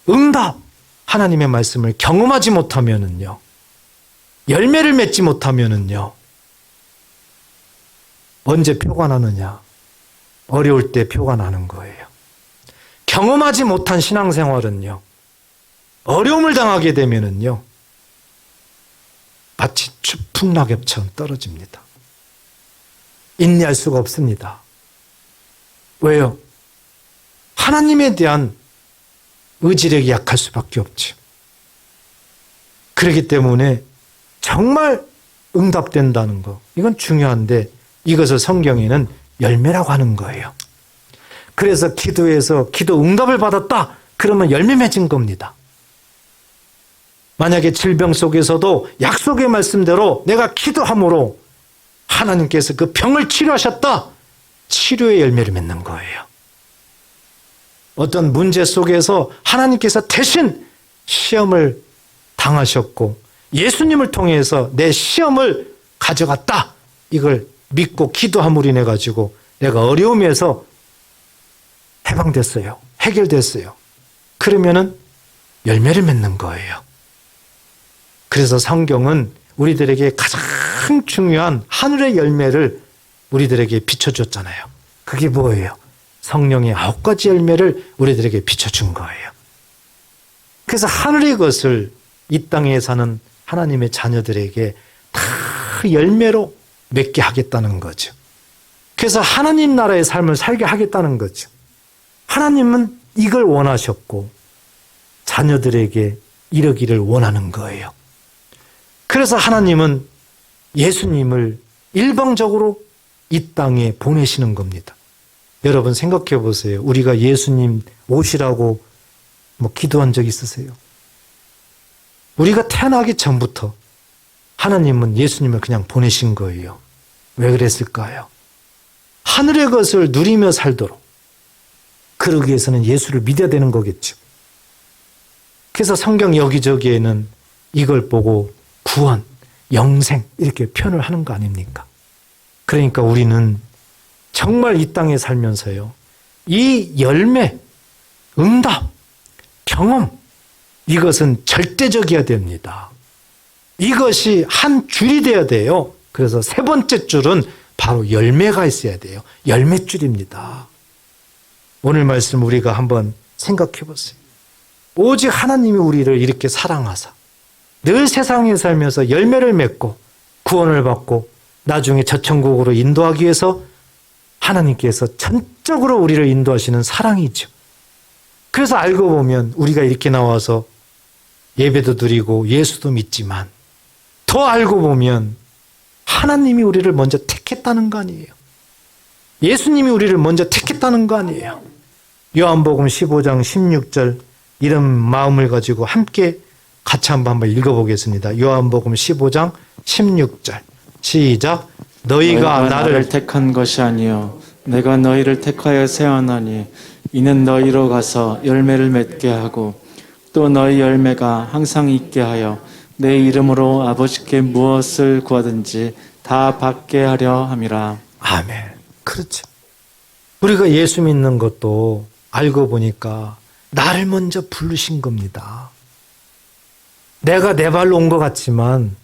응답, 하나님의 말씀을 경험하지 못하면은요. 열매를 맺지 못하면은요. 언제 표가 나느냐? 어려울 때 표가 나는 거예요. 경험하지 못한 신앙생활은요. 어려움을 당하게 되면은요. 마치 추풍 낙엽처럼 떨어집니다. 인내할 수가 없습니다. 왜요? 하나님에 대한 의지력이 약할 수밖에 없죠. 그렇기 때문에 정말 응답된다는 거, 이건 중요한데 이것을 성경에는 열매라고 하는 거예요. 그래서 기도해서 기도 응답을 받았다. 그러면 열매 맺은 겁니다. 만약에 질병 속에서도 약속의 말씀대로 내가 기도함으로 하나님께서 그 병을 치료하셨다. 치료의 열매를 맺는 거예요. 어떤 문제 속에서 하나님께서 대신 시험을 당하셨고 예수님을 통해서 내 시험을 가져갔다. 이걸 믿고 기도함으로 인해 가지고 내가 어려움에서 해방됐어요. 해결됐어요. 그러면은 열매를 맺는 거예요. 그래서 성경은 우리들에게 가장 중요한 하늘의 열매를 우리들에게 비춰줬잖아요. 그게 뭐예요? 성령의 9가지 열매를 우리들에게 비춰준 거예요. 그래서 하늘의 것을 이 땅에 사는 하나님의 자녀들에게 다 열매로 맺게 하겠다는 거죠. 그래서 하나님 나라의 삶을 살게 하겠다는 거죠. 하나님은 이걸 원하셨고 자녀들에게 이르기를 원하는 거예요. 그래서 하나님은 예수님을 일방적으로 이 땅에 보내시는 겁니다. 여러분 생각해 보세요. 우리가 예수님 오시라고 기도한 적 있으세요? 우리가 태어나기 전부터 하나님은 예수님을 그냥 보내신 거예요. 왜 그랬을까요? 하늘의 것을 누리며 살도록. 그러기 위해서는 예수를 믿어야 되는 거겠죠. 그래서 성경 여기저기에는 이걸 보고 구원, 영생 이렇게 표현을 하는 거 아닙니까? 그러니까 우리는 정말 이 땅에 살면서요. 이 열매, 응답, 경험 이것은 절대적이어야 됩니다. 이것이 한 줄이 되어야 돼요. 그래서 세 번째 줄은 바로 열매가 있어야 돼요. 열매줄입니다. 오늘 말씀 우리가 한번 생각해 보세요. 오직 하나님이 우리를 이렇게 사랑하사 늘 세상에 살면서 열매를 맺고 구원을 받고 나중에 저천국으로 인도하기 위해서 하나님께서 전적으로 우리를 인도하시는 사랑이죠. 그래서 알고 보면 우리가 이렇게 나와서 예배도 드리고 예수도 믿지만 더 알고 보면 하나님이 우리를 먼저 택했다는 거 아니에요. 예수님이 우리를 먼저 택했다는 거 아니에요. 요한복음 15장 16절 이런 마음을 가지고 함께 같이 한번 읽어보겠습니다. 요한복음 15장 16절 시작. 너희가 나를 택한 것이 아니요 내가 너희를 택하여 세워나니 이는 너희로 가서 열매를 맺게 하고 또 너희 열매가 항상 있게 하여 내 이름으로 아버지께 무엇을 구하든지 다 받게 하려 함이라. 아멘. 그렇죠. 우리가 예수 믿는 것도 알고 보니까 나를 먼저 부르신 겁니다. 내가 내 발로 온 것 같지만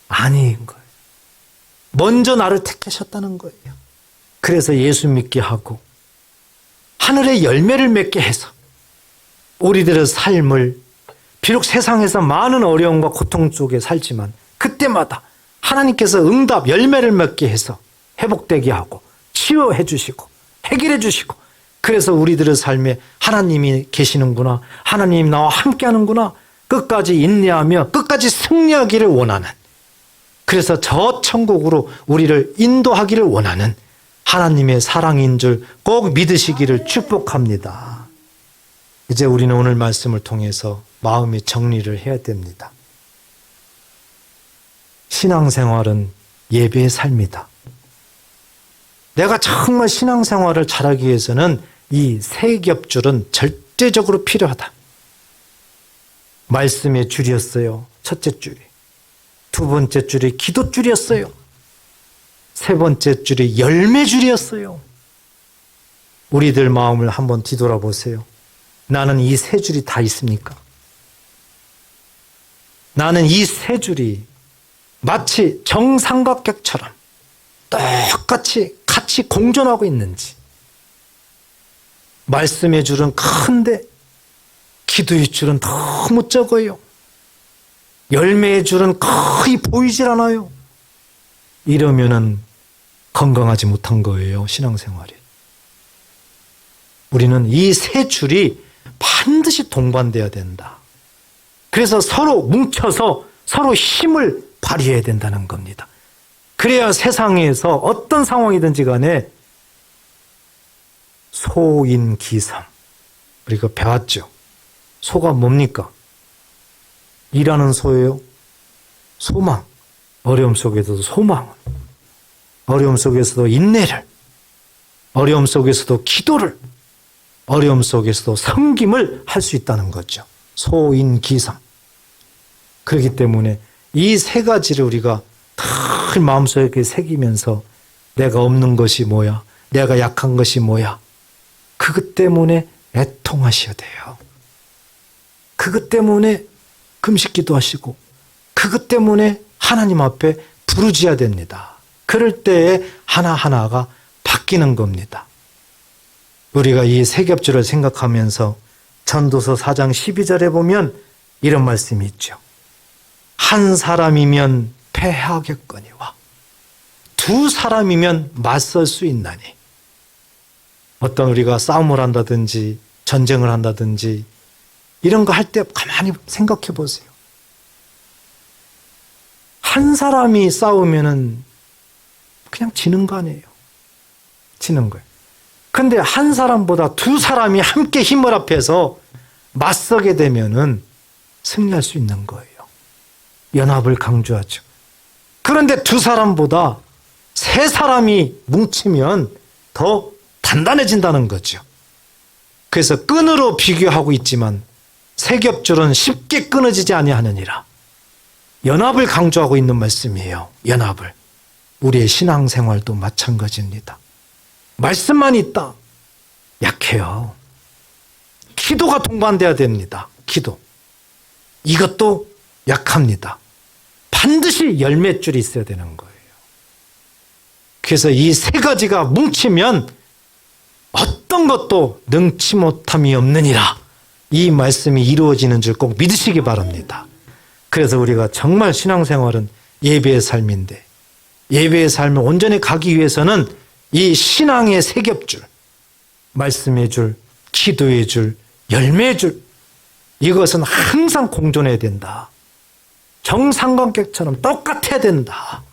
아닌 거예요. 먼저 나를 택하셨다는 거예요. 그래서 예수 믿게 하고 하늘의 열매를 맺게 해서 우리들의 삶을 비록 세상에서 많은 어려움과 고통 속에 살지만 그때마다 하나님께서 응답, 열매를 맺게 해서 회복되게 하고 치유해 주시고 해결해 주시고 그래서 우리들의 삶에 하나님이 계시는구나, 하나님이 나와 함께 하는구나, 끝까지 인내하며 끝까지 승리하기를 원하는, 그래서 저 천국으로 우리를 인도하기를 원하는 하나님의 사랑인 줄 꼭 믿으시기를 축복합니다. 이제 우리는 오늘 말씀을 통해서 마음의 정리를 해야 됩니다. 신앙생활은 예배의 삶이다. 내가 정말 신앙생활을 잘하기 위해서는 이 세 겹줄은 절대적으로 필요하다. 말씀의 줄이었어요. 첫째 줄이. 두 번째 줄이 기도 줄이었어요. 세 번째 줄이 열매 줄이었어요. 우리들 마음을 한번 뒤돌아보세요. 나는 이 세 줄이 다 있습니까? 나는 이 세 줄이 마치 정삼각격처럼 똑같이 같이 공존하고 있는지. 말씀의 줄은 큰데 기도의 줄은 너무 적어요. 열매의 줄은 거의 보이질 않아요. 이러면은 건강하지 못한 거예요, 신앙생활이. 우리는 이 세 줄이 반드시 동반돼야 된다. 그래서 서로 뭉쳐서 서로 힘을 발휘해야 된다는 겁니다. 그래야 세상에서 어떤 상황이든지 간에 소인기삼, 우리가 배웠죠. 소가 뭡니까? 일하는 소예요. 소망. 어려움 속에서도 소망을, 어려움 속에서도 인내를, 어려움 속에서도 기도를, 어려움 속에서도 섬김을 할 수 있다는 거죠. 소인기삼. 그렇기 때문에 이 세 가지를 우리가 늘 마음속에 새기면서 내가 없는 것이 뭐야, 내가 약한 것이 뭐야, 그것 때문에 애통하셔야 돼요. 그것 때문에 금식기도 하시고 그것 때문에 하나님 앞에 부르짖어야 됩니다. 그럴 때에 하나하나가 바뀌는 겁니다. 우리가 이 세 겹줄을 생각하면서 전도서 4장 12절에 보면 이런 말씀이 있죠. 한 사람이면 패하겠거니와 두 사람이면 맞설 수 있나니. 어떤 우리가 싸움을 한다든지 전쟁을 한다든지 이런 거 할 때 가만히 생각해 보세요. 한 사람이 싸우면은 그냥 지는 거 아니에요. 지는 거예요. 근데 한 사람보다 두 사람이 함께 힘을 합해서 맞서게 되면은 승리할 수 있는 거예요. 연합을 강조하죠. 그런데 두 사람보다 세 사람이 뭉치면 더 단단해진다는 거죠. 그래서 끈으로 비교하고 있지만 세 겹줄은 쉽게 끊어지지 아니하느니라. 연합을 강조하고 있는 말씀이에요. 연합을. 우리의 신앙생활도 마찬가지입니다. 말씀만 있다. 약해요. 기도가 동반돼야 됩니다. 기도. 이것도 약합니다. 반드시 열매줄이 있어야 되는 거예요. 그래서 이 세 가지가 뭉치면 어떤 것도 능치 못함이 없느니라. 이 말씀이 이루어지는 줄 꼭 믿으시기 바랍니다. 그래서 우리가 정말 신앙생활은 예배의 삶인데, 예배의 삶을 온전히 가기 위해서는 이 신앙의 세 겹줄, 말씀의 줄, 기도의 줄, 열매의 줄, 이것은 항상 공존해야 된다. 정삼각격처럼 똑같아야 된다.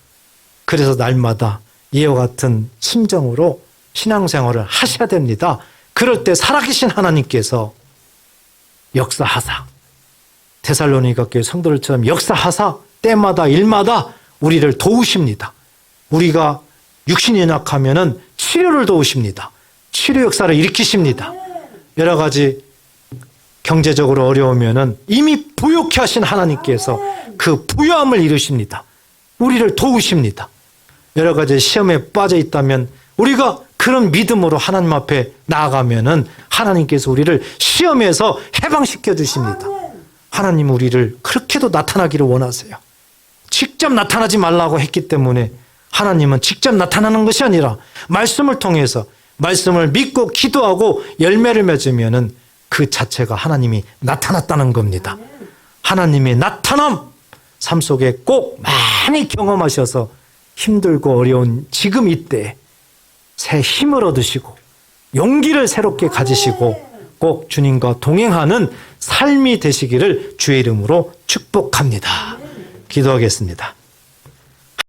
그래서 날마다 이와 같은 심정으로 신앙생활을 하셔야 됩니다. 그럴 때 살아계신 하나님께서 역사하사, 데살로니가 교회 성도들처럼 역사하사 때마다 일마다 우리를 도우십니다. 우리가 육신이 연약하면은 치료를 도우십니다. 치료 역사를 일으키십니다. 여러 가지 경제적으로 어려우면은 이미 부욕케 하신 하나님께서 그 부요함을 이루십니다. 우리를 도우십니다. 여러 가지 시험에 빠져 있다면 우리가 그런 믿음으로 하나님 앞에 나아가면은 하나님께서 우리를 시험에서 해방시켜 주십니다. 하나님 우리를 그렇게도 나타나기를 원하세요. 직접 나타나지 말라고 했기 때문에 하나님은 직접 나타나는 것이 아니라 말씀을 통해서 말씀을 믿고 기도하고 열매를 맺으면은 그 자체가 하나님이 나타났다는 겁니다. 하나님의 나타남 삶 속에 꼭 많이 경험하셔서 힘들고 어려운 지금 이때 새 힘을 얻으시고 용기를 새롭게 가지시고 꼭 주님과 동행하는 삶이 되시기를 주의 이름으로 축복합니다. 기도하겠습니다.